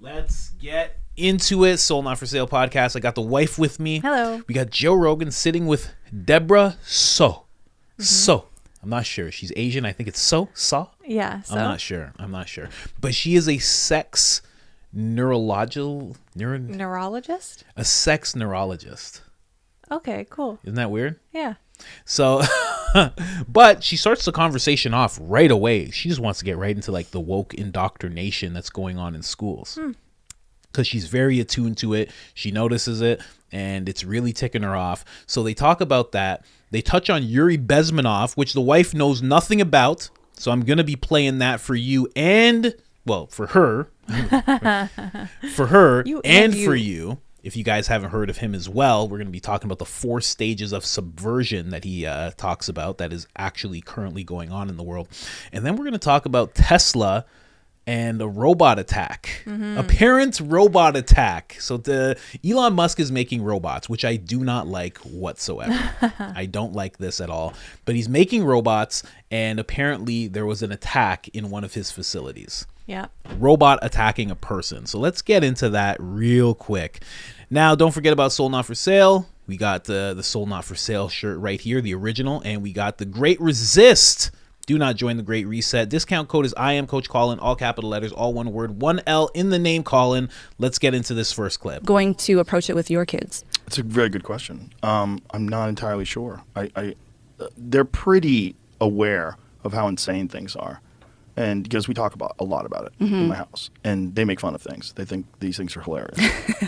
Let's get into it. Soul Not For Sale podcast. I got the wife with me. Hello. We got Joe Rogan sitting with Deborah So. So. I'm not sure. She's Asian. I think it's So. Yeah. So. I'm not sure. But she is a sex neurologist? Neurologist? A sex neurologist. Okay, cool. Isn't that weird? Yeah. So, but she starts the conversation off right away. She just wants to get right into like the woke indoctrination that's going on in schools. Because she's very attuned to it. She notices it and it's really ticking her off. So they talk about that. They touch on Yuri Bezmenov, which the wife knows nothing about. So I'm going to be playing that for you and, well, for her. For her and for you. If you guys haven't heard of him as well, we're going to be talking about the 4 stages of subversion that he talks about that is actually currently going on in the world. And then we're going to talk about Tesla and a robot attack, apparent robot attack. So Elon Musk is making robots, which I do not like whatsoever. I don't like this at all. But he's making robots, and apparently there was an attack in one of his facilities. Yeah. Robot attacking a person. So let's get into that real quick. Now, don't forget about Soul Not For Sale. We got the Soul Not For Sale shirt right here, the original, and we got the Great Resist. Do not join the Great Reset. Discount code is I am Coach Colin, all capital letters, all one word, 1 L in the name Colin. Let's get into this first clip. Going to approach it with your kids? It's a very good question. I'm not entirely sure. They're pretty aware of how insane things are. And because we talk a lot about it in my house, and they make fun of things. They think these things are hilarious.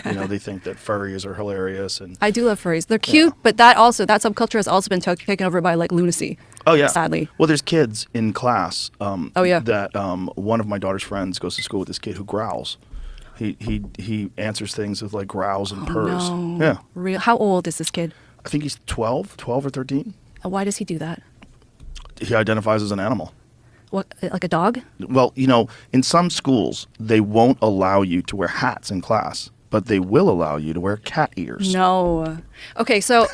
They think that furries are hilarious. And I do love furries. They're cute, but that subculture has also been taken over by like lunacy. Oh yeah, sadly. Well, there's kids in class. That one of my daughter's friends goes to school with this kid who growls. He answers things with like growls and purrs. No. Yeah. Real. How old is this kid? I think he's 12 or 13. Why does he do that? He identifies as an animal. What, like a dog? Well, in some schools, they won't allow you to wear hats in class, but they will allow you to wear cat ears. No. Okay, so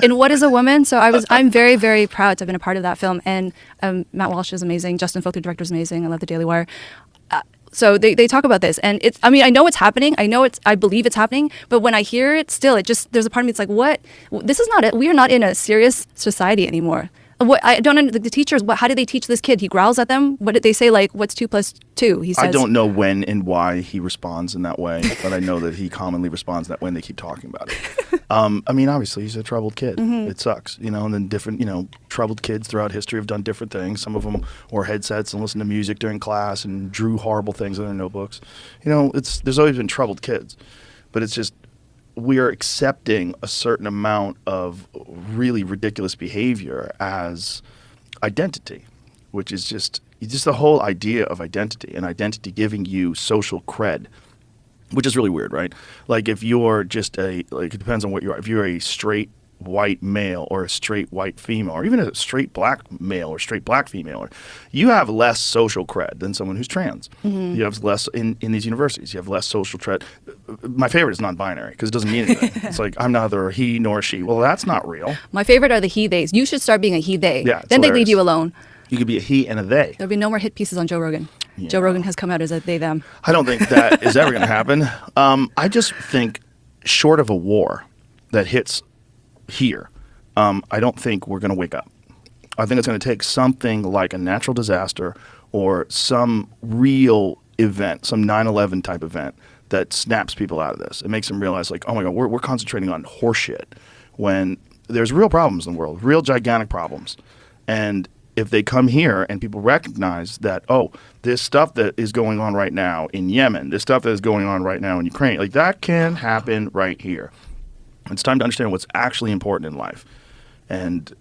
in What Is a Woman? So I'm very, very proud to have been a part of that film. And Matt Walsh is amazing. Justin Filter, director, is amazing. I love the Daily Wire. So they talk about this, and I know it's happening. I believe it's happening. But when I hear it, still, there's a part of me that's like, what? This is not it. We are not in a serious society anymore. What I don't know, the teachers. How do they teach this kid? He growls at them. What did they say? Like, what's 2 + 2? He says. I don't know when and why he responds in that way, but I know that he commonly responds that way, and they keep talking about it. Obviously, he's a troubled kid. It sucks, and then different, troubled kids throughout history have done different things. Some of them wore headsets and listened to music during class and drew horrible things in their notebooks. There's always been troubled kids, but it's just. We are accepting a certain amount of really ridiculous behavior as identity, which is just the whole idea of identity and identity giving you social cred, which is really weird, right? Like if you're just it depends on what you are. If you're a straight white male or a straight white female or even a straight black male or straight black female, you have less social cred than someone who's trans. You have less in these universities. You have less social cred. My favorite is non-binary because it doesn't mean anything. It's like I'm neither a he nor a she. Well, that's not real. My favorite are the he theys. You should start being a he they. Yeah, then hilarious. they leave you alone. You could be a he and a they. There'll be no more hit pieces on Joe Rogan. Yeah. Joe Rogan has come out as a they them. I don't think that is ever going to happen. I just think short of a war that hits here, I don't think we're going to wake up. I think it's going to take something like a natural disaster or some real event, some 9/11 type event that snaps people out of this. It makes them realize, like, oh my God, we're concentrating on horseshit when there's real problems in the world, real gigantic problems. And if they come here and people recognize that, oh, this stuff that is going on right now in Yemen, this stuff that is going on right now in Ukraine, like that can happen right here. It's time to understand what's actually important in life. And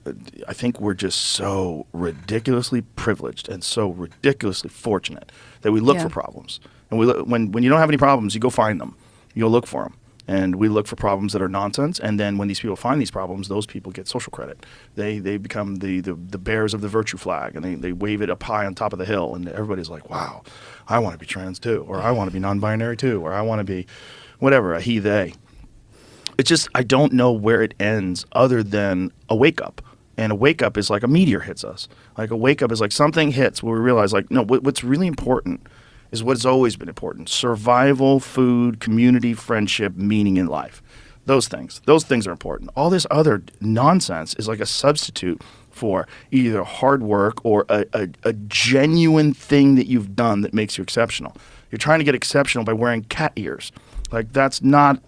I think we're just so ridiculously privileged and so ridiculously fortunate that we look for problems. And when you don't have any problems, you go find them. You go look for them. And we look for problems that are nonsense. And then when these people find these problems, those people get social credit. They become the bearers of the virtue flag, and they wave it up high on top of the hill. And everybody's like, wow, I want to be trans too, or I want to be non-binary too, or I want to be whatever, a he, they. It's just, I don't know where it ends other than a wake up. And a wake up is like a meteor hits us. Like a wake up is like something hits where we realize, like, no, what's really important is what's always been important. Survival, food, community, friendship, meaning in life. Those things are important. All this other nonsense is like a substitute for either hard work or a genuine thing that you've done that makes you exceptional. You're trying to get exceptional by wearing cat ears. Like that's not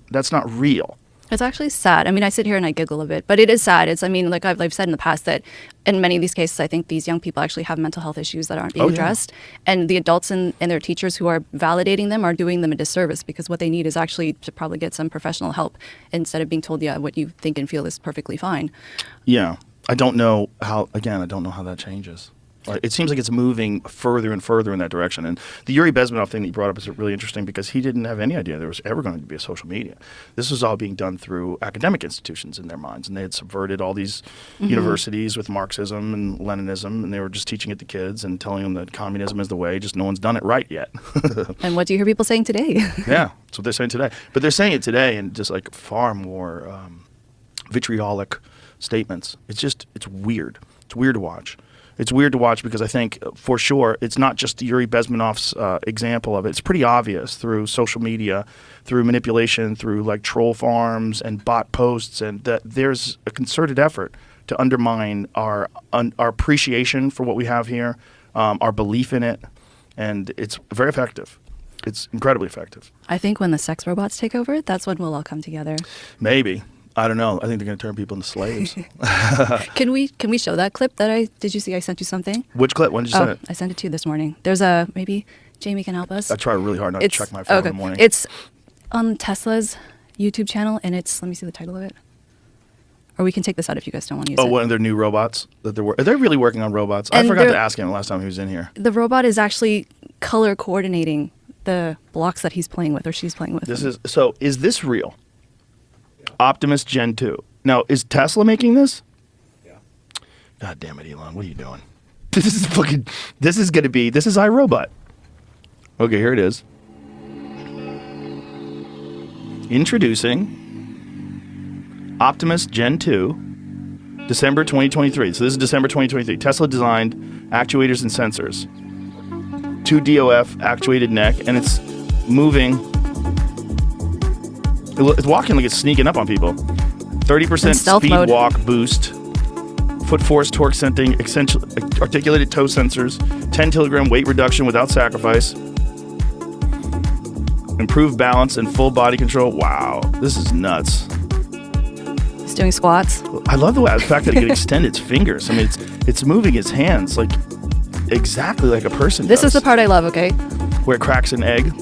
real. It's actually sad. I mean, I sit here and I giggle a bit, but it is sad. Like I've said in the past that in many of these cases, I think these young people actually have mental health issues that aren't being addressed. And the adults and their teachers who are validating them are doing them a disservice, because what they need is actually to probably get some professional help instead of being told, yeah, what you think and feel is perfectly fine. Yeah. I don't know how that changes. It seems like it's moving further and further in that direction. And the Yuri Bezmenov thing that you brought up is really interesting, because he didn't have any idea there was ever going to be a social media. This was all being done through academic institutions in their minds, and they had subverted all these universities with Marxism and Leninism, and they were just teaching it to kids and telling them that communism is the way, just no one's done it right yet. And what do you hear people saying today? Yeah, that's what they're saying today. But they're saying it today in just like far more vitriolic statements. It's weird. It's weird to watch. It's weird to watch because I think, for sure, it's not just Yuri Bezmenov's example of it. It's pretty obvious through social media, through manipulation, through like troll farms and bot posts, and that there's a concerted effort to undermine our appreciation for what we have here, our belief in it, and it's very effective. It's incredibly effective. I think when the sex robots take over, that's when we'll all come together. Maybe. I don't know. I think they're going to turn people into slaves. Can we show that clip that did you see I sent you something? Which clip? When did you send it? I sent it to you this morning. There's maybe Jamie can help us. I try really hard not to check my phone in the morning. It's on Tesla's YouTube channel, and let me see the title of it. Or we can take this out if you guys don't want to use it. Oh, one of their new robots that are they really working on robots? I forgot to ask him last time he was in here. The robot is actually color coordinating the blocks that he's playing with or she's playing with. Is this real? Optimus Gen 2. Now, is Tesla making this? Yeah. God damn it, Elon. What are you doing? This is iRobot. Okay, here it is. Introducing Optimus Gen 2, December 2023. So this is December 2023. Tesla designed actuators and sensors. 2 DOF actuated neck, and it's moving. It's walking like it's sneaking up on people. 30% speed mode. Walk boost. Foot force, torque sensing, articulated toe sensors. 10 kilogram weight reduction without sacrifice. Improved balance and full body control. Wow, this is nuts. He's doing squats. I love the fact that it can extend its fingers. I mean, it's moving its hands like exactly like a person This does. is the part I love, okay? Where it cracks an egg.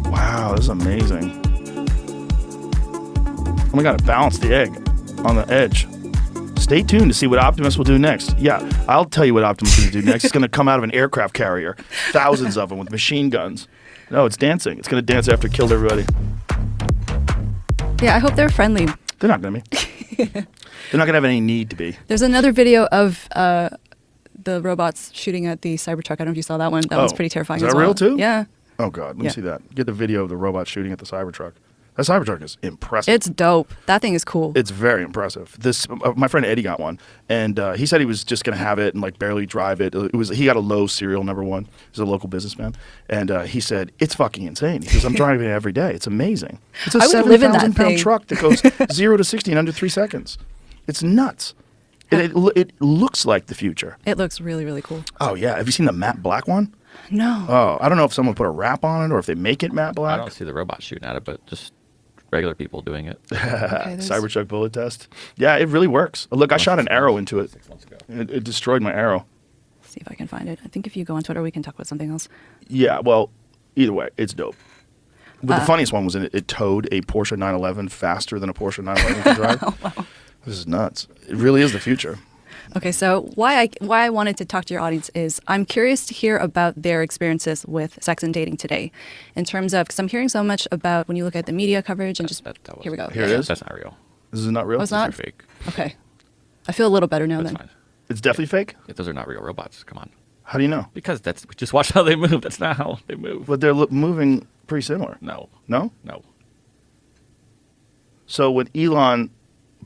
Wow, this is amazing. Oh my god, it balanced the egg on the edge. Stay tuned to see what Optimus will do next. Yeah, I'll tell you what Optimus is going to do next. It's going to come out of an aircraft carrier. Thousands of them with machine guns. No, it's dancing. It's going to dance after it killed everybody. Yeah, I hope they're friendly. They're not going to be. They're not going to have any need to be. There's another video of the robots shooting at the Cybertruck. I don't know if you saw that one. That was pretty terrifying is that as well. real too? Yeah. Oh god, let me see that. Get the video of the robot shooting at the Cybertruck. That Cybertruck is impressive. It's dope. That thing is cool. It's very impressive. My friend Eddie got one, and he said he was just going to have it and like barely drive it. He got a low serial number one. He's a local businessman, and he said it's fucking insane. He says I'm driving it every day. It's amazing. It's a 7,000-pound truck that goes 0 to 60 in under 3 seconds. It's nuts. It looks like the future. It looks really, really cool. Oh yeah, have you seen the matte black one? No. Oh, I don't know if someone put a wrap on it or if they make it matte black. I don't see the robot shooting at it, but just regular people doing it. Okay, Cybertruck bullet test. Yeah, it really works. Look, I shot an arrow into it. 6 months ago. It destroyed my arrow. See if I can find it. I think if you go on Twitter, we can talk about something else. Yeah, well, either way, it's dope. But the funniest one was it towed a Porsche 911 faster than a Porsche 911 can drive. Wow. This is nuts. It really is the future. Okay, so why I wanted to talk to your audience is I'm curious to hear about their experiences with sex and dating today, in terms of, because I'm hearing so much about when you look at the media coverage and here we go. Here it is? That's not real. This is not real? Oh, it's These not? are fake. Okay, I feel a little better now That's then. fine. It's definitely fake? Yeah, those are not real robots. Come on. How do you know? Because just watch how they move. That's not how they move. But they're moving pretty similar. No. No? No. So when Elon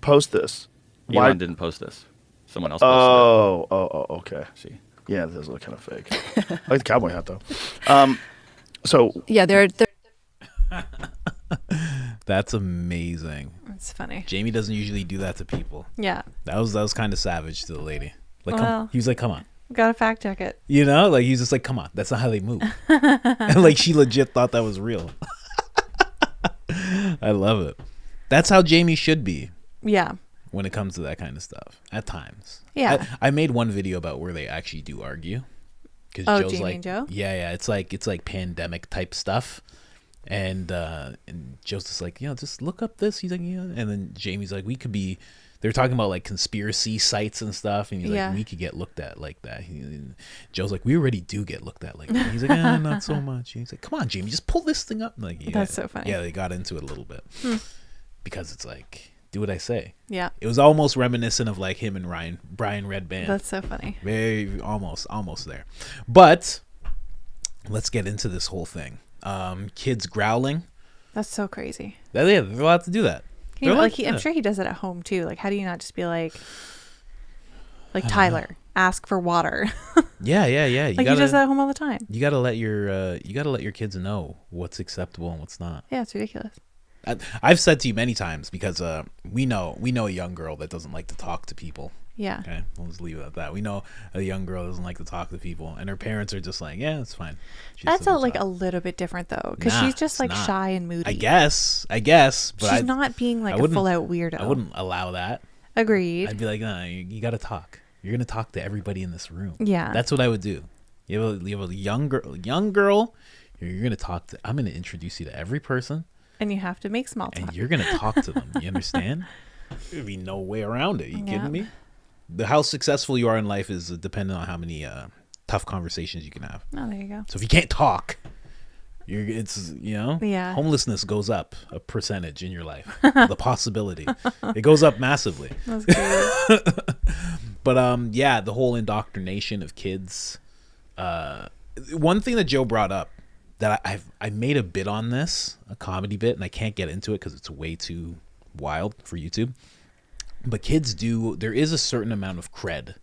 posts this, Elon didn't post this. Someone else posted it. Oh, okay. See? Yeah, this look kind of fake. I like the cowboy hat though. So Yeah, they're That's amazing. It's funny. Jamie doesn't usually do that to people. Yeah. That was kind of savage to the lady. Like, Well. he was like, come on. Gotta fact check it. You know, like he's just like, come on, that's not how they move. And like she legit thought that was real. I love it. That's how Jamie should be Yeah. when it comes to that kind of stuff. At times. Yeah. I made one video about where they actually do argue. Because Oh, Joe's Jamie like, and Joe? yeah, it's like pandemic type stuff. And Joe's just like, just look up this. He's like, yeah. And then Jamie's like, they're talking about like conspiracy sites and stuff, and he's Yeah. like, we could get looked at like that. Joe's like, we already do get looked at like that. He's like, not so much. He's like, come on, Jamie, just pull this thing up. Like, yeah, That's so funny. Yeah, they got into it a little bit because it's like, do what I say. Yeah. It was almost reminiscent of like him and Brian Red Band. That's so funny. Very almost there. But let's get into this whole thing. Kids growling. That's so crazy. They're allowed to do that. You know, They're I'm yeah. sure he does it at home too. Like, how do you not just be like Tyler, ask for water? Yeah. Like, he does that at home all the time. You gotta let your kids know what's acceptable and what's not. Yeah, it's ridiculous. I've said to you many times because we know a young girl that doesn't like to talk to people. Yeah. Okay, we'll just leave it at that. We know a young girl doesn't like to talk to people, and her parents are just like, yeah, it's fine. That's a little bit different though, because Nah, she's just it's like not. shy and moody. I guess, but she's not being like a wouldn't- full out weirdo. I wouldn't allow that. Agreed. I'd be like, nah, you got to talk. You're gonna talk to everybody in this room. Yeah. That's what I would do. You have a young girl. You're gonna talk to. I'm gonna introduce you to every person, And you have to make small talk. and you're gonna talk to them. You understand? There'd be no way around it. You Yeah. kidding me? How successful you are in life is dependent on how many tough conversations you can have. Oh, there you go. So if you can't talk, it's Yeah. homelessness goes up a percentage in your life. The possibility, it goes up massively. That's good. But yeah, the whole indoctrination of kids. One thing that Joe brought up that I made a bit on this, a comedy bit, and I can't get into it because it's way too wild for YouTube. But kids there is a certain amount of cred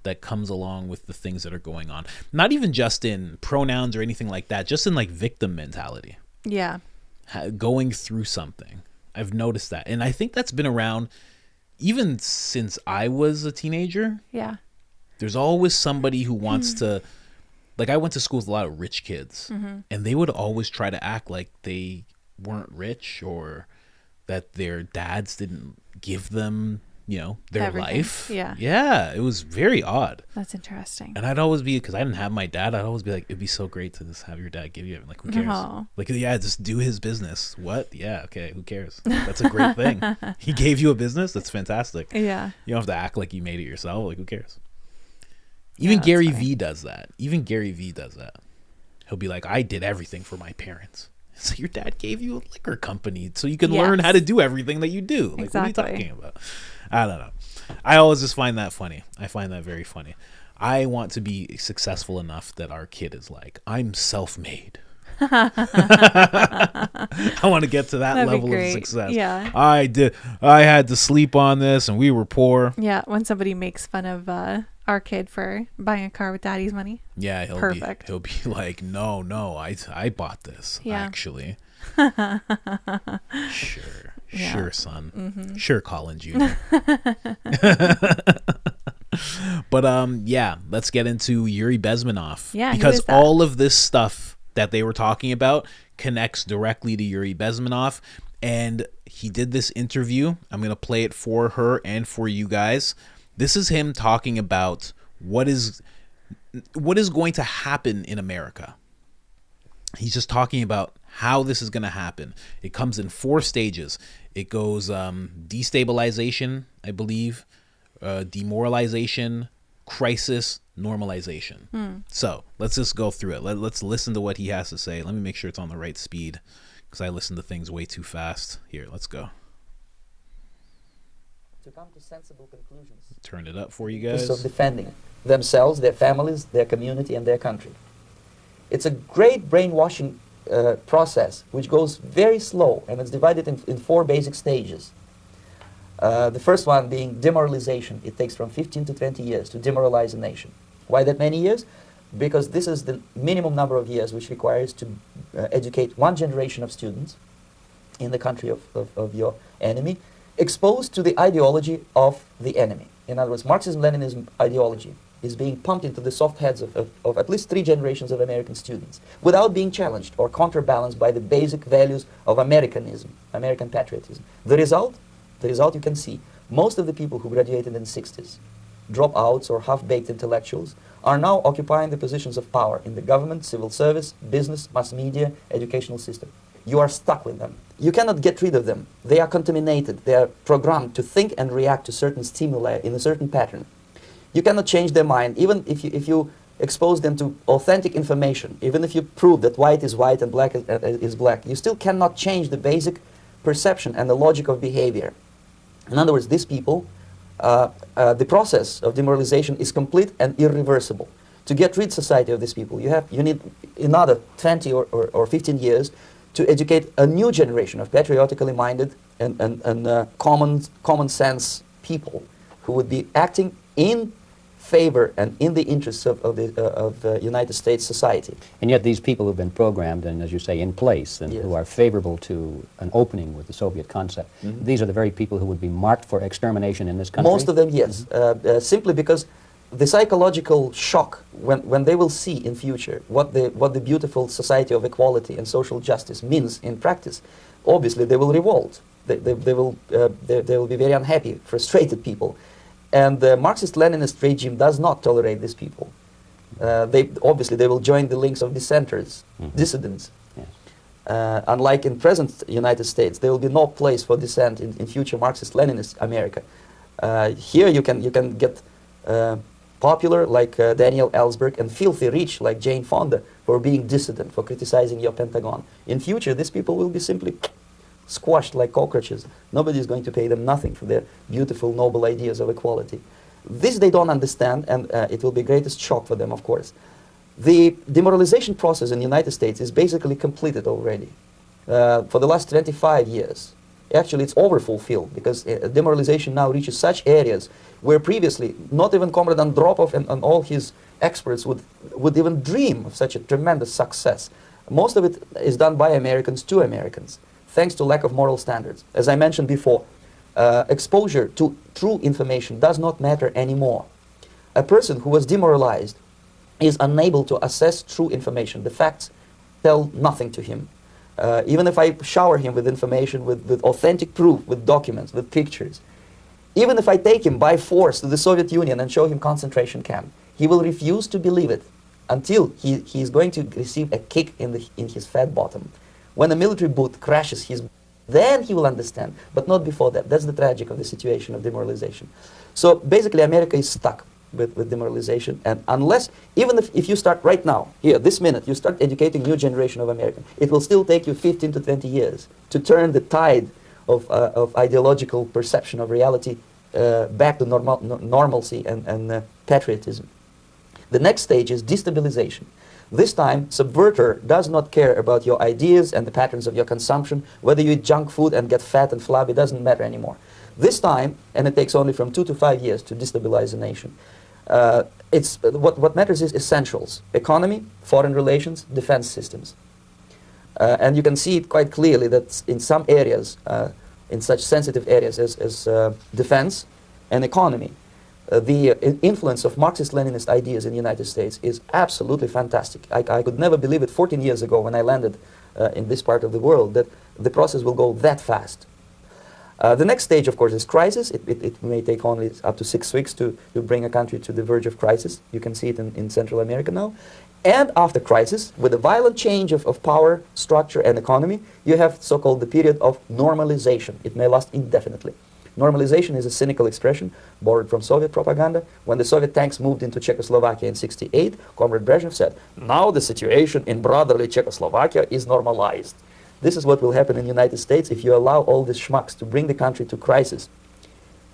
that comes along with the things that are going on. Not even just in pronouns or anything like that, just in like victim mentality. Yeah. Going through something. I've noticed that. And I think that's been around even since I was a teenager. Yeah. There's always somebody who wants to, like, I went to school with a lot of rich kids, and they would always try to act like they weren't rich or that their dads didn't give them, their Everything. life. Yeah. Yeah. It was very odd. That's interesting. And I'd always be, because I didn't have my dad, I'd always be like, it'd be so great to just have your dad give you everything. Like, who cares? No. Like, yeah, just do his business. What? Yeah, okay, who cares? That's a great thing. He gave you a business? That's fantastic. Yeah. You don't have to act like you made it yourself. Like, who cares? Even that's Gary funny. V does that. He'll be like, I did everything for my parents. So your dad gave you a liquor company so you can learn Yes. how to do everything that you do. Like, Exactly. what are you talking about? I don't know. I always just find that funny. I find that very funny. I want to be successful enough that our kid is like, I'm self-made. I want to get to that That'd be level of great. success. Yeah. I had to sleep on this and we were poor. Yeah. When somebody makes fun of our kid for buying a car with daddy's money. Yeah, Perfect. He'll be like, no, I bought this actually. Sure, Yeah. sure, son. Sure, Colin Jr. But yeah, let's get into Yuri Bezmenov. Yeah, who because is that? all of this stuff that they were talking about connects directly to Yuri Bezmenov, and he did this interview. I'm gonna play it for her and for you guys. This is him talking about what is going to happen in America. He's just talking about how this is going to happen. It comes in 4 stages. It goes destabilization, I believe, demoralization, crisis, normalization. So let's just go through it. Let's listen to what he has to say. Let me make sure it's on the right speed because I listen to things way too fast. Here, let's go. To come to sensible conclusions. Turn it up for you Of guys. defending themselves, their families, their community, and their country. It's a great brainwashing process which goes very slow, and it's divided in 4 basic stages. The first one being demoralization. It takes from 15 to 20 years to demoralize a nation. Why that many years? Because this is the minimum number of years which requires to educate one generation of students in the country of your enemy, exposed to the ideology of the enemy. In other words, Marxism-Leninism ideology is being pumped into the soft heads of at least 3 generations of American students without being challenged or counterbalanced by the basic values of Americanism, American patriotism. The result you can see. Most of the people who graduated in the 60s, dropouts or half-baked intellectuals, are now occupying the positions of power in the government, civil service, business, mass media, educational system. You are stuck with them. You cannot get rid of them. They are contaminated. They are programmed to think and react to certain stimuli in a certain pattern. You cannot change their mind, even if you expose them to authentic information, even if you prove that white is white and black is black, you still cannot change the basic perception and the logic of behavior. In other words, these people, the process of demoralization is complete and irreversible. To get rid society of these people, you need another 20 or 15 years to educate a new generation of patriotically minded and common sense people who would be acting in favor and in the interests of the United States society. And yet these people who've been programmed and, as you say, in place and Yes. who are favorable to an opening with the Soviet concept, these are the very people who would be marked for extermination in this country? Most of them, yes. Simply because the psychological shock when they will see in future what the beautiful society of equality and social justice means in practice, obviously they will revolt. They will be very unhappy, frustrated people. And the Marxist-Leninist regime does not tolerate these people. Obviously they will join the links of dissenters, dissidents. Yes. Unlike in present United States, there will be no place for dissent in future Marxist-Leninist America. Here you can get popular like Daniel Ellsberg and filthy rich like Jane Fonda for being dissident, for criticizing your Pentagon. In future, these people will be simply squashed like cockroaches. Nobody is going to pay them nothing for their beautiful, noble ideas of equality. This they don't understand, and it will be greatest shock for them, of course. The demoralization process in the United States is basically completed already. For the last 25 years. Actually, it's overfulfilled because demoralization now reaches such areas where previously not even Comrade Andropov and all his experts would even dream of such a tremendous success. Most of it is done by Americans to Americans, thanks to lack of moral standards. As I mentioned before, exposure to true information does not matter anymore. A person who was demoralized is unable to assess true information. The facts tell nothing to him. Even if I shower him with information, with authentic proof, with documents, with pictures, even if I take him by force to the Soviet Union and show him concentration camp, he will refuse to believe it until he is going to receive a kick in his fat bottom. When a military boot crashes then he will understand, but not before that. That's the tragic of the situation of demoralization. So basically America is stuck with demoralization, and unless, even if you start right now, here, this minute, you start educating new generation of Americans, it will still take you 15 to 20 years to turn the tide of ideological perception of reality back to normalcy and patriotism. The next stage is destabilization. This time, subverter does not care about your ideas and the patterns of your consumption. Whether you eat junk food and get fat and flabby doesn't matter anymore. This time, and it takes only from 2 to 5 years to destabilize a nation, what matters is essentials: economy, foreign relations, defense systems. And you can see it quite clearly that in some areas, in such sensitive areas as defense and economy, the influence of Marxist-Leninist ideas in the United States is absolutely fantastic. I could never believe it 14 years ago when I landed in this part of the world that the process will go that fast. The next stage, of course, is crisis. It may take only up to 6 weeks to bring a country to the verge of crisis. You can see it in Central America now. And after crisis, with a violent change of power, structure, and economy, you have so-called the period of normalization. It may last indefinitely. Normalization is a cynical expression borrowed from Soviet propaganda. When the Soviet tanks moved into Czechoslovakia in '68, Comrade Brezhnev said, "Now the situation in brotherly Czechoslovakia is normalized." This is what will happen in the United States if you allow all these schmucks to bring the country to crisis,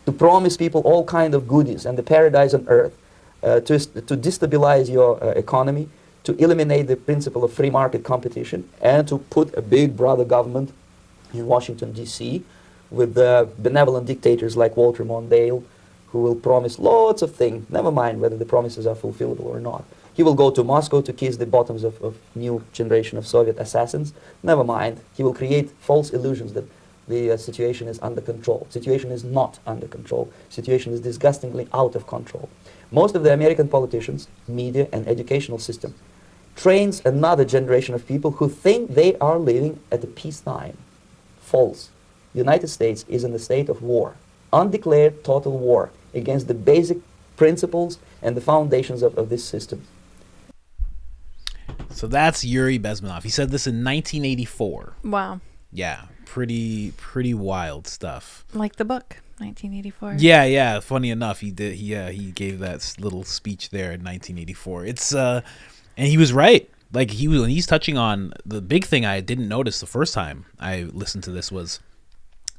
to promise people all kind of goodies and the paradise on earth, to destabilize your economy, to eliminate the principle of free market competition, and to put a big brother government in Washington, D.C., with benevolent dictators like Walter Mondale, who will promise lots of things, never mind whether the promises are fulfillable or not. He will go to Moscow to kiss the bottoms of new generation of Soviet assassins, never mind. He will create false illusions that the situation is under control. Situation is not under control. Situation is disgustingly out of control. Most of the American politicians, media, and educational system trains another generation of people who think they are living at a peacetime. False. The United States is in a state of war, undeclared total war against the basic principles and the foundations of this system. So that's Yuri Bezmenov. He said this in 1984. Wow. Yeah, pretty wild stuff. Like the book, 1984. Yeah. Funny enough, he did. He gave that little speech there in 1984. It's and he was right. Like when he's touching on the big thing I didn't notice the first time I listened to this was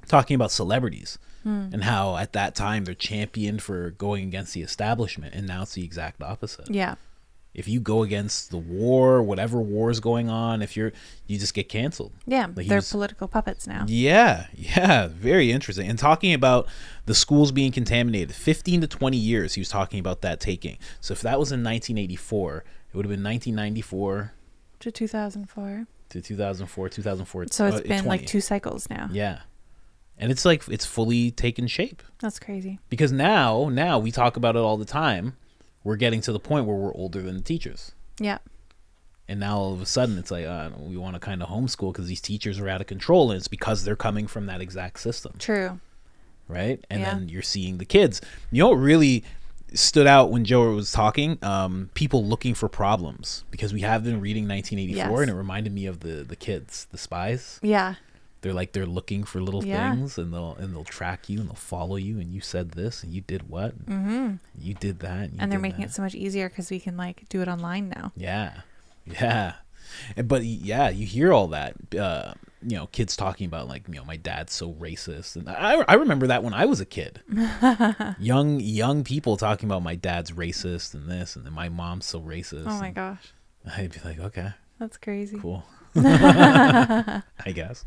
talking about celebrities and how at that time they're championed for going against the establishment, and now it's the exact opposite. Yeah. If you go against the war, whatever war is going on, you just get canceled. Yeah, Like they're political puppets now. Yeah, very interesting. And talking about the schools being contaminated, 15 to 20 years, he was talking about that taking. So if that was in 1984, it would have been 1994 To 2004. to 2004, 2004. So it's been 20. like 2 cycles now. Yeah. And it's like it's fully taken shape. That's crazy. Because now we talk about it all the time. We're getting to the point where we're older than the teachers. Yeah. And now all of a sudden it's like, we want to kind of homeschool because these teachers are out of control. And it's because they're coming from that exact system. True. Right? And Yeah. then you're seeing the kids. You know what really stood out when Joe was talking? People looking for problems. Because we have been reading 1984 Yes. and it reminded me of the kids, the spies. Yeah. They're looking for little Yeah. things, and they'll track you and they'll follow you, and you said this and you did what, and you did that, And they're making it so much easier because we can like do it online now. Yeah. But you hear all that, kids talking about like, my dad's so racist, and I remember that when I was a kid. young people talking about my dad's racist and this, and then my mom's so racist. Oh my gosh, I'd be like, okay, that's crazy. cool. I guess.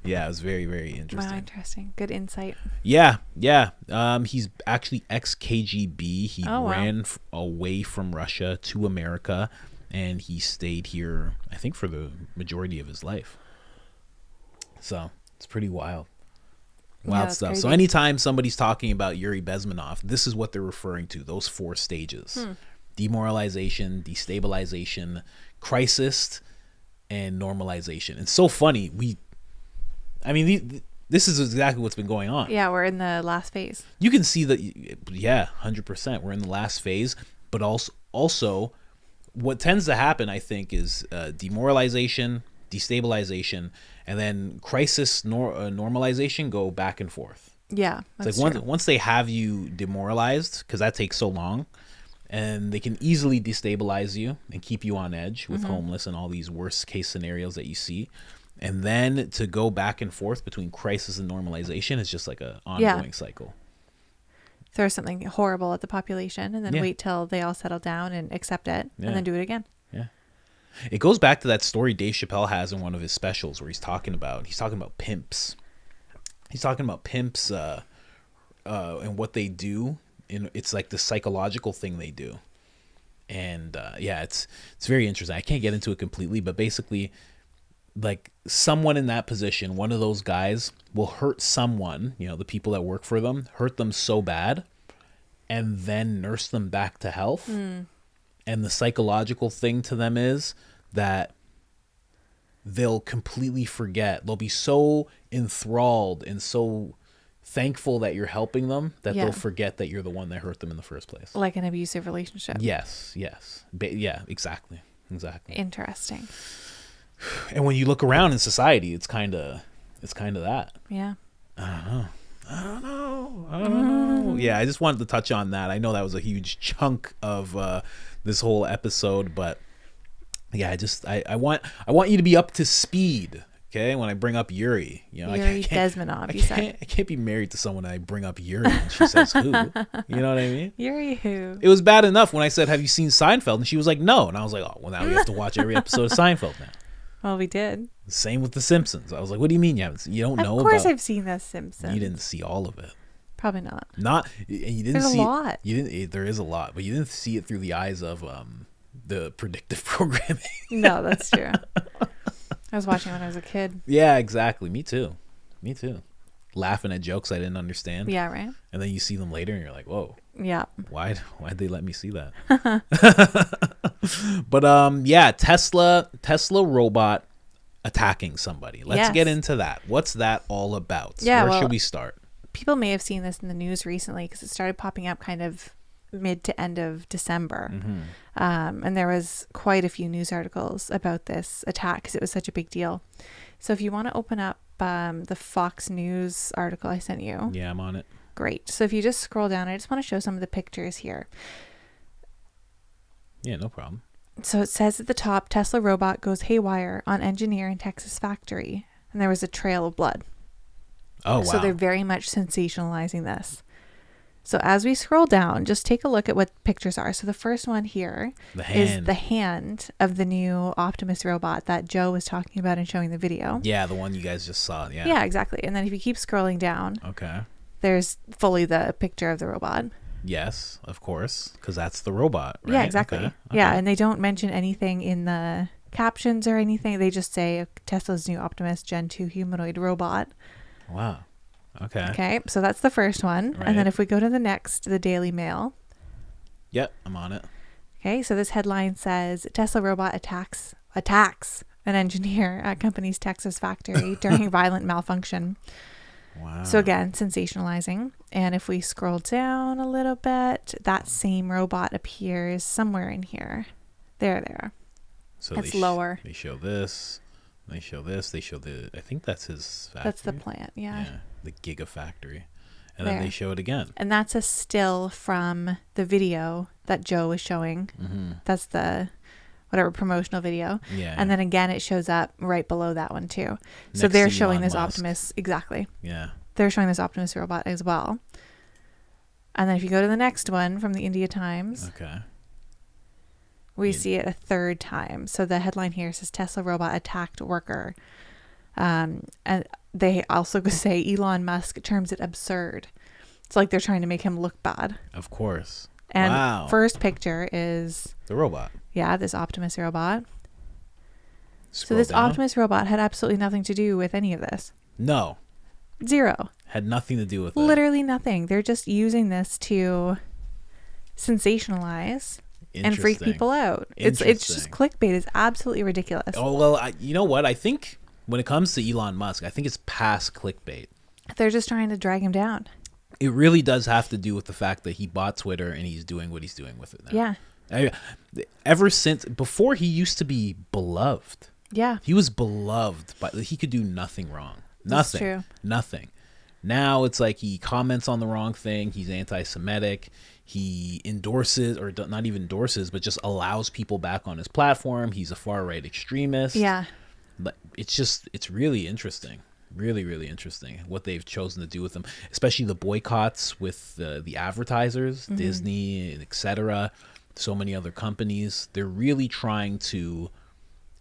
Yeah, it was very, very interesting. Wow, interesting. Good insight. Yeah. He's actually ex-KGB. He Oh, wow. ran away from Russia to America, and he stayed here, I think, for the majority of his life. So it's pretty wild. Wild that's stuff. crazy. So anytime somebody's talking about Yuri Bezmenov, this is what they're referring to, those 4 stages. Demoralization, destabilization, crisis, and normalization. It's so funny. This is exactly what's been going on. Yeah, we're in the last phase. You can see that, 100%. We're in the last phase, but also what tends to happen, I think, is demoralization, destabilization, and then crisis, normalization go back and forth. Yeah, that's It's like true. once they have you demoralized, because that takes so long, and they can easily destabilize you and keep you on edge with homeless and all these worst case scenarios that you see. And then to go back and forth between crisis and normalization is just like a ongoing cycle. Throw something horrible at the population and then Yeah. wait till they all settle down and accept it Yeah. and then do it again. Yeah. It goes back to that story Dave Chappelle has in one of his specials where he's talking about pimps. He's talking about pimps and what they do. It's like the psychological thing they do. And it's very interesting. I can't get into it completely, but basically, like, someone in that position, one of those guys will hurt someone, the people that work for them, hurt them so bad, and then nurse them back to health. And the psychological thing to them is that they'll completely forget. They'll be so enthralled and so thankful that you're helping them that Yeah. they'll forget that you're the one that hurt them in the first place. Like an abusive relationship. Yes. Yeah, exactly. Interesting. And when you look around in society, it's kind of that. Yeah. I don't know. Yeah, I just wanted to touch on that. I know that was a huge chunk of this whole episode, but yeah, I want you to be up to speed. Okay, when I bring up Yuri, Yuri Bezmenov, you said. I can't be married to someone and I bring up Yuri and she says who. You know what I mean? Yuri who? It was bad enough when I said, "Have you seen Seinfeld?" and she was like, "No," and I was like, "Oh, well, now we have to watch every episode of Seinfeld now." Well, we did. Same with The Simpsons. I was like, "What do you mean you don't know?" Of course, I've seen The Simpsons. You didn't see all of it. Probably not. Not, and you didn't There's see a lot. You didn't. There is a lot, but you didn't see it through the eyes of the predictive programming. No, that's true. I was watching when I was a kid. Yeah, exactly. Me too. Laughing at jokes I didn't understand. Yeah, right. And then you see them later, and you're like, "Whoa, Yeah. why'd they let me see that?" But yeah, Tesla robot attacking somebody. Let's Yes. get into that. What's that all about? Yeah, Where well, should we start? People may have seen this in the news recently because it started popping up kind of mid to end of December. And there was quite a few news articles about this attack because it was such a big deal. So if you want to open up the Fox News article I sent you. Yeah, I'm on it. Great. So if you just scroll down, I just want to show some of the pictures here. Yeah, no problem. So it says at the top, Tesla robot goes haywire on engineer in Texas factory. And there was a trail of blood. Oh, wow. So they're very much sensationalizing this. So as we scroll down, just take a look at what pictures are. So the first one here is the hand of the new Optimus robot that Joe was talking about and showing the video. Yeah, the one you guys just saw. Yeah. Yeah, exactly. And then if you keep scrolling down, Okay. there's fully the picture of the robot. Yes, of course, because that's the robot, right? Yeah, exactly. Okay. Yeah, and they don't mention anything in the captions or anything. They just say Tesla's new Optimus Gen 2 humanoid robot. Wow. Okay. Okay, so that's the first one. Right. And then if we go to the next, the Daily Mail. Yep, I'm on it. Okay, so this headline says Tesla robot attacks an engineer at company's Texas factory during violent malfunction. Wow. So again, sensationalizing. And if we scroll down a little bit, that same robot appears somewhere in here. There. So It's lower. They show this. They show this. They show the. I think that's his factory. That's the plant, yeah. The Gigafactory. And There. then they show it again. And that's a still from the video that Joe was showing. Mm-hmm. That's the whatever promotional video. Yeah. And then again, it shows up right below that one too. So Next they're to showing Elon this Musk. Optimus. Exactly. Yeah. They're showing this Optimus robot as well. And then if you go to the next one from the India Times, Okay. we see it a third time. So the headline here says Tesla robot attacked worker. And they also say Elon Musk terms it absurd. It's like they're trying to make him look bad. Of course. And wow. first picture is, The robot. yeah, this Optimus robot. So Scroll this down. Optimus robot had absolutely nothing to do with any of this. No. Zero. Had nothing to do with it. Literally nothing. They're just using this to sensationalize and freak Interesting. people out. It's just clickbait. It's absolutely ridiculous. Oh, well, you know what? I think when it comes to Elon Musk, I think it's past clickbait. They're just trying to drag him down. It really does have to do with the fact that he bought Twitter and he's doing what he's doing with it now. Yeah. Ever since, before he used to be beloved. Yeah. He was beloved, but he could do nothing wrong. That's Nothing. true. Nothing. Now it's like he comments on the wrong thing. He's anti-Semitic. He endorses, or not even endorses, but just allows people back on his platform. He's a far-right extremist. Yeah. But it's really interesting. Really, really interesting what they've chosen to do with them, especially the boycotts with the advertisers, Mm-hmm. Disney, etc. So many other companies. They're really trying to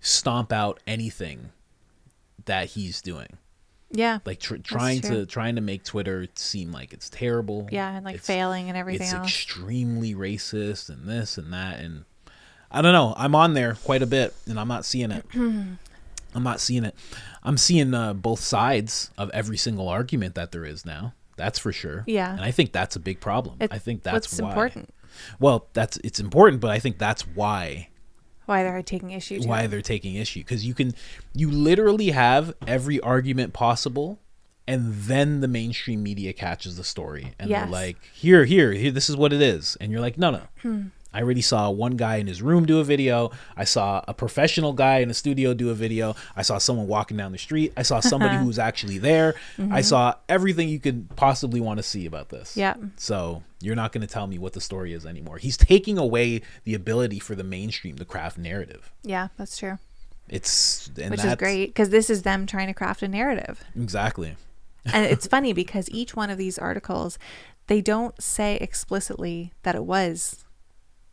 stomp out anything that he's doing. Yeah. Like That's trying true. to make Twitter seem like it's terrible. Yeah, and like It's- failing and everything it's else. extremely racist and this and that, and I don't know. I'm on there quite a bit, and I'm not seeing it. I'm not seeing it. I'm seeing both sides of every single argument that there is now. That's for sure. Yeah. And I think that's a big problem. I think that's what's why. important. Well, it's important, but I think that's why Why they're taking issue to why it. they're taking issue, because you literally have every argument possible, and then the mainstream media catches the story and Yes. they're like, here, this is what it is, and you're like, no. I already saw one guy in his room do a video. I saw a professional guy in a studio do a video. I saw someone walking down the street. I saw somebody who was actually there. I saw everything you could possibly want to see about this. Yeah. So you're not going to tell me what the story is anymore. He's taking away the ability for the mainstream to craft narrative. Yeah, that's true. Which Which is great because this is them trying to craft a narrative. Exactly. And it's funny because each one of these articles, they don't say explicitly that it was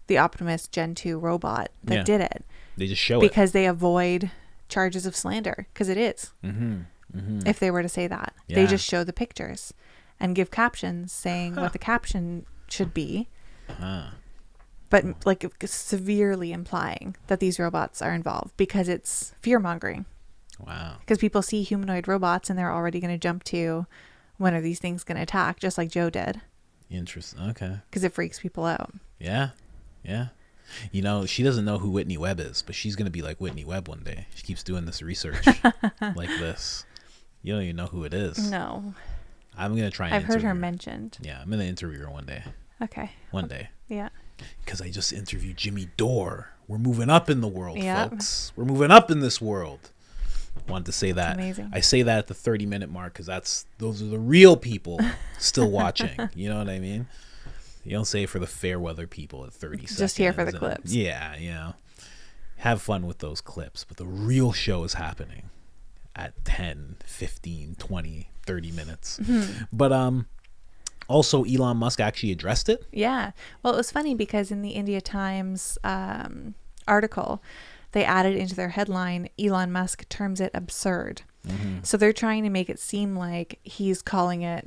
the Optimus Gen 2 robot that did it. They just show because they avoid charges of slander, because it is. it. If they were to say that, Yeah. they just show the pictures. and give captions saying what the caption should be. Huh. But like severely implying that these robots are involved because it's fear mongering. Wow. Because people see humanoid robots and they're already going to jump to, when are these things going to attack? Just like Joe did. Interesting. Okay. Because it freaks people out. Yeah. Yeah. You know, she doesn't know who Whitney Webb is, but she's going to be like Whitney Webb one day. She keeps doing this research like this. You don't even know who it is. No. I'm going to try and I've heard interview her mentioned. Yeah, I'm going to interview her one day. Okay. One day. Yeah. Because I just interviewed Jimmy Dore. We're moving up in the world, Yep. folks. We're moving up in this world. Wanted to say that. Amazing. I say that at the 30-minute mark because those are the real people still watching. You know what I mean? You don't say it for the fair weather people at 30 seconds. Just here for the clips. Yeah, you know. Have fun with those clips. But the real show is happening at 10, 15, 20, 30 minutes. Mm-hmm. But also Elon Musk actually addressed it. Yeah. Well, it was funny because in the India Times article, they added into their headline, Elon Musk terms it absurd. Mm-hmm. So they're trying to make it seem like he's calling it,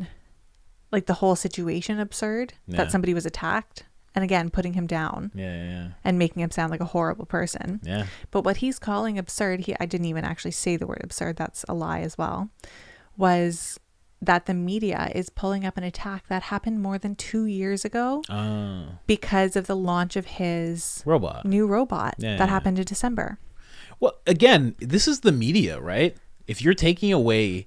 like the whole situation absurd, Yeah. that somebody was attacked. And again, putting him down Yeah. and making him sound like a horrible person. Yeah. But what he's calling absurd, I didn't even actually say the word absurd, that's a lie as well, was that the media is pulling up an attack that happened more than 2 years ago because of the launch of his Robot. new robot Yeah, that yeah. happened in December. Well, again, this is the media, right? If you're taking away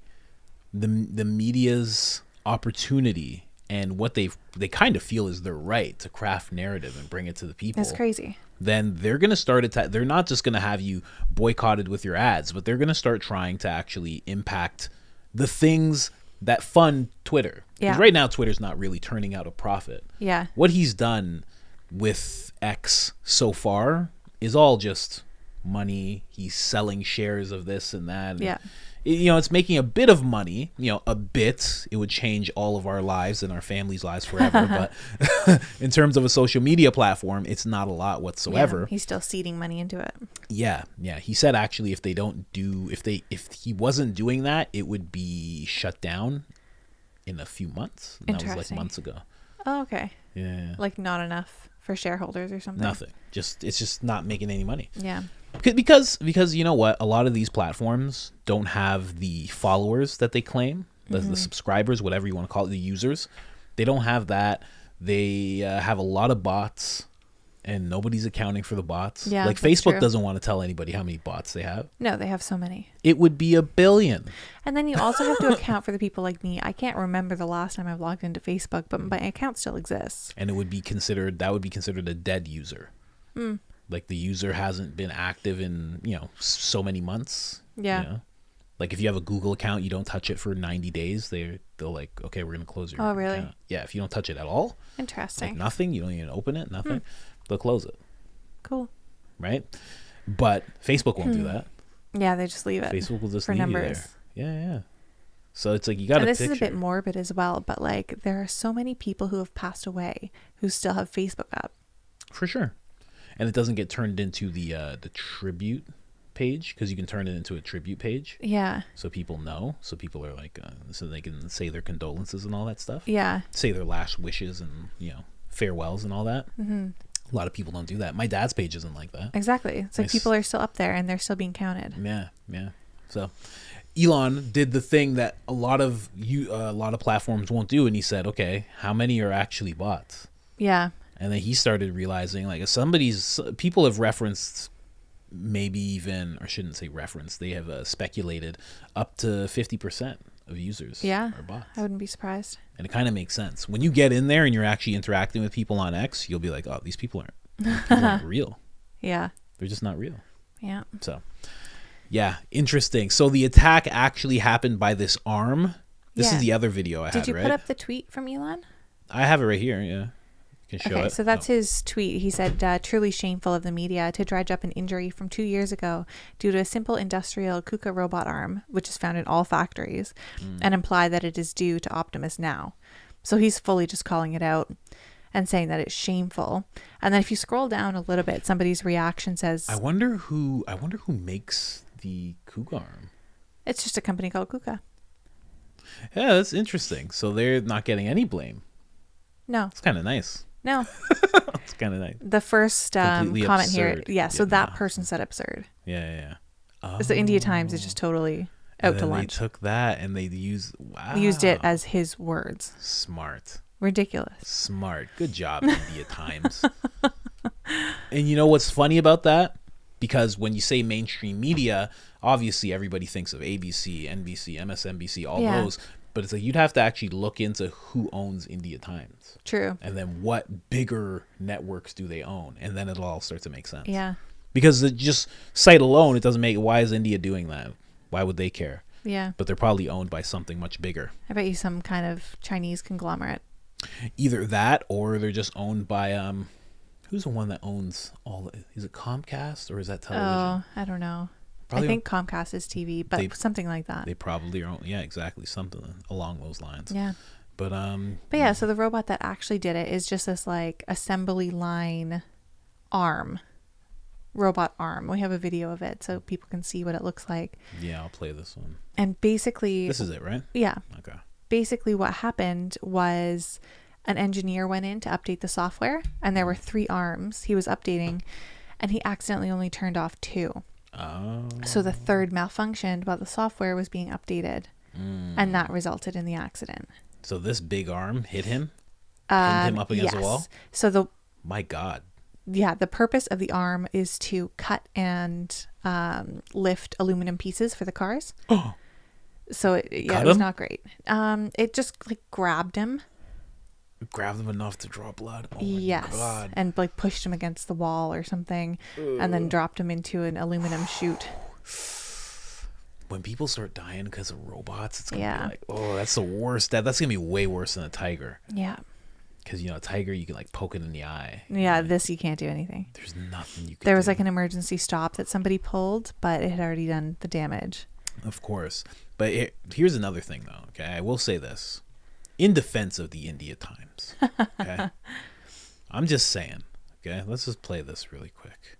the media's opportunity and what they kind of feel is their right to craft narrative and bring it to the people, It's crazy. then they're going to start they're not just going to have you boycotted with your ads, but they're going to start trying to actually impact the things that fund Twitter. 'Cause Yeah. right now Twitter's not really turning out a profit. Yeah. What he's done with X so far is all just money. He's selling shares of this and that. And Yeah. you know, it's making a bit of money, you know, a bit. It would change all of our lives and our families' lives forever. But in terms of a social media platform, it's not a lot whatsoever. Yeah, he's still seeding money into it. Yeah. He said actually if he wasn't doing that, it would be shut down in a few months. And that was like Interesting. months ago. Oh, okay. Yeah. Like not enough for shareholders or something. Nothing. It's just not making any money. Yeah. Because you know what, a lot of these platforms don't have the followers that they claim, the subscribers, whatever you want to call it, the users. They don't have that. They have a lot of bots, and nobody's accounting for the bots. Yeah, like that's Facebook true. doesn't want to tell anybody how many bots they have. No, they have so many. It would be 1 billion. And then you also have to account for the people like me. I can't remember the last time I've logged into Facebook, but my account still exists. And it would be considered a dead user. Like the user hasn't been active in, you know, so many months. Yeah. You know? Like if you have a Google account, you don't touch it for 90 days. They'll like, okay, we're going to close your Oh, really? account. Yeah. If you don't touch it at all, Interesting. like nothing, you don't even open it, nothing, they'll close it. Cool. Right. But Facebook won't do that. Yeah, they just leave it. Facebook will just for leave numbers. you there. Yeah. So it's like, you got to And this picture. is a bit morbid as well, but like there are so many people who have passed away who still have Facebook up. For sure. And it doesn't get turned into the tribute page, because you can turn it into a tribute page. Yeah. So people know. So people are like, so they can say their condolences and all that stuff. Yeah. Say their last wishes and, you know, farewells and all that. Mm-hmm. A lot of people don't do that. My dad's page isn't like that. Exactly. It's like Nice. people are still up there and they're still being counted. Yeah. So Elon did the thing that a lot of platforms won't do, and he said, okay, how many are actually bots? Yeah. And then he started realizing, like, people have referenced, maybe even, or shouldn't say referenced, they have speculated up to 50% of users Yeah. are bots. I wouldn't be surprised. And it kind of makes sense. When you get in there and you're actually interacting with people on X, you'll be like, oh, these people aren't real. Yeah. They're just not real. Yeah. So, yeah, interesting. So the attack actually happened by this arm. This Yeah. is the other video I had, Did you right? put up the tweet from Elon? I have it right here, yeah. You can show Okay, it. so that's Oh. his tweet. He said, truly shameful of the media to dredge up an injury from 2 years ago due to a simple industrial KUKA robot arm, which is found in all factories, and imply that it is due to Optimus now. So he's fully just calling it out and saying that it's shameful. And then if you scroll down a little bit, somebody's reaction says, I wonder who makes the KUKA arm. it's just a company called KUKA. Yeah, that's interesting. So they're not getting any blame. No, It's kind of nice. no. It's kind of nice. The first Completely comment here, absurd. yeah. So Yeah, that no. person said absurd. Yeah. So India Times is just totally And out to then lunch. They took that and they used Used it as his words. smart. Ridiculous. Smart. Good job, India Times. And you know what's funny about that? Because when you say mainstream media, obviously everybody thinks of ABC, NBC, MSNBC, all Yeah. those. But it's like you'd have to actually look into who owns India Times. True. And then what bigger networks do they own? And then it'll all start to make sense. Yeah. Because it just sight alone, it doesn't make. Why is India doing that? Why would they care? Yeah. But they're probably owned by something much bigger. I bet you some kind of Chinese conglomerate. Either that, or they're just owned by who's the one that owns all? Is it Comcast or is that television? Oh, I don't know. Probably I think Comcast is TV, but They- something like that. They probably are. Yeah, exactly, something along those lines. Yeah. But But yeah, so the robot that actually did it is just this like assembly line arm, robot arm. We have a video of it so people can see what it looks like. yeah, I'll play this one. And basically, This is it, right? yeah, Okay. basically what happened was an engineer went in to update the software and there were 3 arms he was updating and he accidentally only turned off 2. Oh. So the third malfunctioned while the software was being updated and that resulted in the accident. So this big arm hit him, pinned him up against the wall. So My God. the purpose of the arm is to cut and lift aluminum pieces for the cars. Oh. So it Cut was him? not great. It just like grabbed him. Grabbed him enough to draw blood. Oh my Yes. God. And like pushed him against the wall or something and then dropped him into an aluminum chute. When people start dying because of robots, it's gonna Yeah. be like, oh, that's the worst. That's gonna be way worse than a tiger. Yeah. Because a tiger, you can like poke it in the eye. Yeah, this you can't do anything. There's nothing you can. There was do. like an emergency stop that somebody pulled, but it had already done the damage. Of course. But here's another thing, though. Okay, I will say this in defense of the India Times. Okay, I'm just saying. Okay, let's just play this really quick.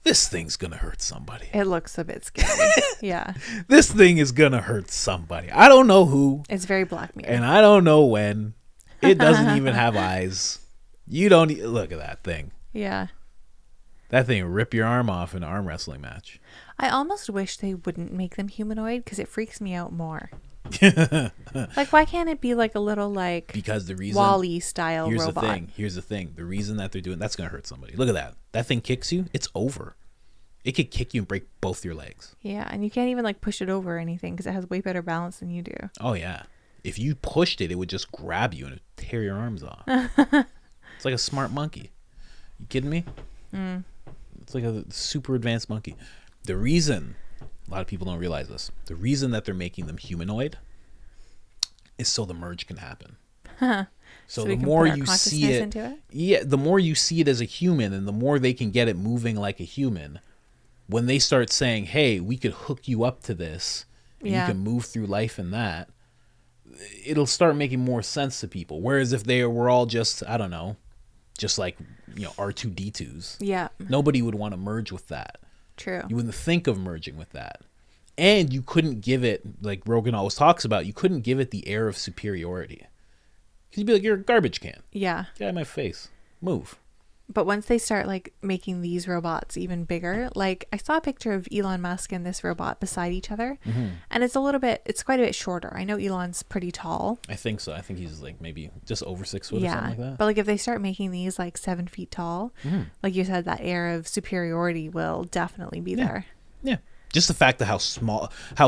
This thing's gonna hurt somebody. It looks a bit scary. Yeah. This thing is gonna hurt somebody. I don't know who, It's very Black Mirror. and I don't know when. It doesn't even have eyes. You don't look at that thing. Yeah. That thing will rip your arm off in an arm wrestling match. I almost wish they wouldn't make them humanoid because it freaks me out more. Like, why can't it be like a little like Because the reason Wall-E style Here's robot? the thing. Here's the thing. The reason that they're doing that's gonna hurt somebody. Look at that. That thing kicks you. It's over. It could kick you and break both your legs. Yeah, and you can't even like push it over or anything because it has way better balance than you do. Oh yeah. If you pushed it, it would just grab you and it'd tear your arms off. It's like a smart monkey. You kidding me? It's like a super advanced monkey. The reason a lot of people don't realize this. The reason that they're making them humanoid is so the merge can happen. So we the can more put our you see consciousness it, into it? yeah, the more you see it as a human and the more they can get it moving like a human, when they start saying, hey, we could hook you up to this and Yeah. you can move through life in that, it'll start making more sense to people. Whereas if they were all just, I don't know, just like, R2D2s, Yeah, nobody would want to merge with that. true. You wouldn't think of merging with that. And you couldn't give it, like Rogan always talks about, you couldn't give it the air of superiority. Because you'd be like, you're a garbage can. Yeah, Get out of my face. Move. but once they start like making these robots even bigger, like I saw a picture of Elon Musk and this robot beside each other, and it's quite a bit shorter. I know Elon's pretty tall. I think so. I think he's like maybe just over 6 foot or Yeah, something like that. but like if they start making these like 7 feet tall, like you said, that air of superiority will definitely be there. Yeah. Just the fact that how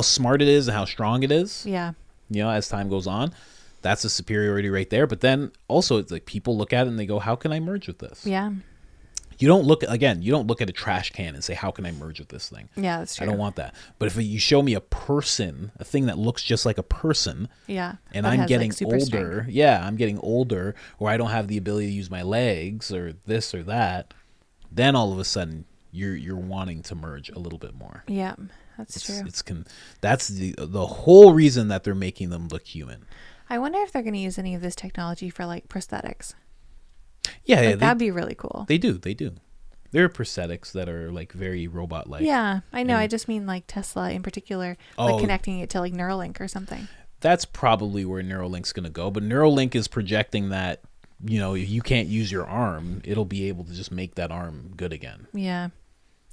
smart it is and how strong it is, Yeah, as time goes on, that's a superiority right there. But then also it's like people look at it and they go, how can I merge with this? yeah, You don't look at a trash can and say, how can I merge with this thing? yeah. That's true. I don't want that. But if you show me a person, a thing that looks just like a person, Yeah, and that I'm has, getting like, super older, strength. I'm getting older, or I don't have the ability to use my legs or this or that, then all of a sudden you're wanting to merge a little bit more. Yeah, that's true. That's the whole reason that they're making them look human. I wonder if they're going to use any of this technology for like prosthetics. Yeah, Like, that'd be really cool. They do. There are prosthetics that are like very robot-like. Yeah, I know. And- I just mean like Tesla in particular, Oh. like connecting it to like Neuralink or something. That's probably where Neuralink's going to go. But Neuralink is projecting that, you know, if you can't use your arm, it'll be able to just make that arm good again. Yeah.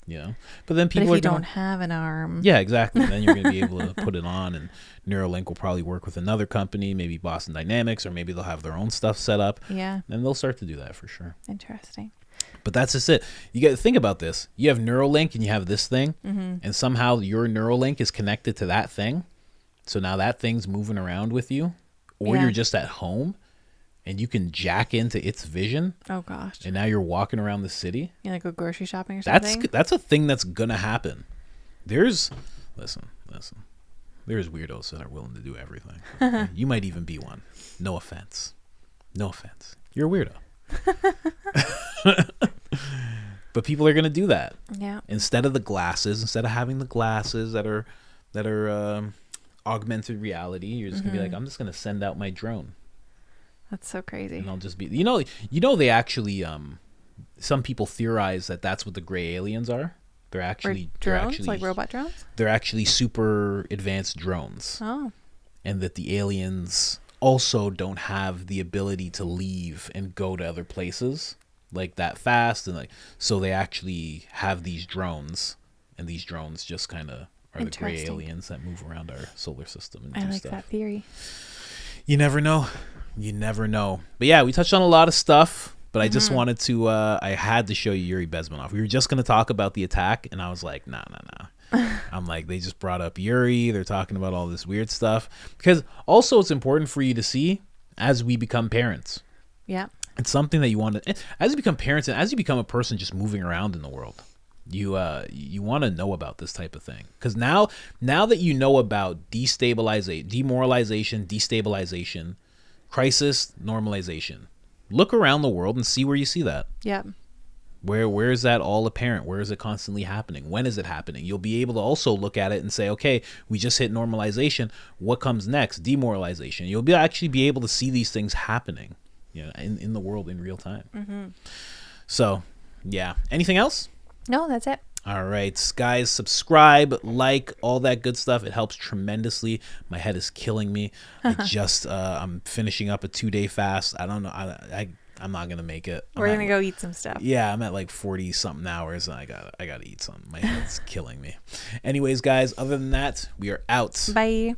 You know? But then But people if are you going, don't have an arm. yeah, exactly. Then you're going to be able to put it on, and Neuralink will probably work with another company, maybe Boston Dynamics, or maybe they'll have their own stuff set up. Yeah. And they'll start to do that for sure. Interesting. But that's just it. You got to think about this. You have Neuralink and you have this thing, and somehow your Neuralink is connected to that thing. So now that thing's moving around with you, or Yeah. you're just at home and you can jack into its vision, Oh gosh. and now you're walking around the city. You like go grocery shopping or That's something? that's a thing that's gonna happen. There's listen. There's weirdos that are willing to do everything. Okay? You might even be one. No offense. You're a weirdo. But people are gonna do that. Yeah. Instead of the glasses, instead of having the glasses that are augmented reality, you're just gonna be like, I'm just gonna send out my drone, That's so crazy. and I'll just be, you know, they actually, some people theorize that that's what the gray aliens are. They're Or actually drones, like robot drones? They're actually super advanced drones, Oh. and that the aliens also don't have the ability to leave and go to other places like that fast, and like, so they actually have these drones, and these drones just kind of are the gray Interesting. aliens that move around our solar system and I do like stuff. that theory. You never know. But yeah, we touched on a lot of stuff, but I just wanted to, I had to show you Yuri Bezmenov. We were just going to talk about the attack, and I was like, nah. I'm like, they just brought up Yuri. They're talking about all this weird stuff. Because also it's important for you to see as we become parents. Yeah. It's something that you want to, as you become parents and as you become a person just moving around in the world, you want to know about this type of thing. Because now that you know about demoralization, destabilization, crisis, normalization, look around the world and see where you see that. Yeah. Where is that all apparent? Where is it constantly happening? When is it happening? You'll be able to also look at it and say, okay, we just hit normalization. What comes next? Demoralization. You'll actually be able to see these things happening, you know, in the world in real time. So, yeah. Anything else? No, that's it. All right, guys, subscribe, like, all that good stuff. It helps tremendously. My head is killing me. I'm finishing up a 2-day fast. I don't know. I'm not gonna make it. We're gonna go eat some stuff. Yeah, I'm at like 40 something hours, and I gotta eat something. My head's killing me. Anyways, guys, other than that, we are out. Bye.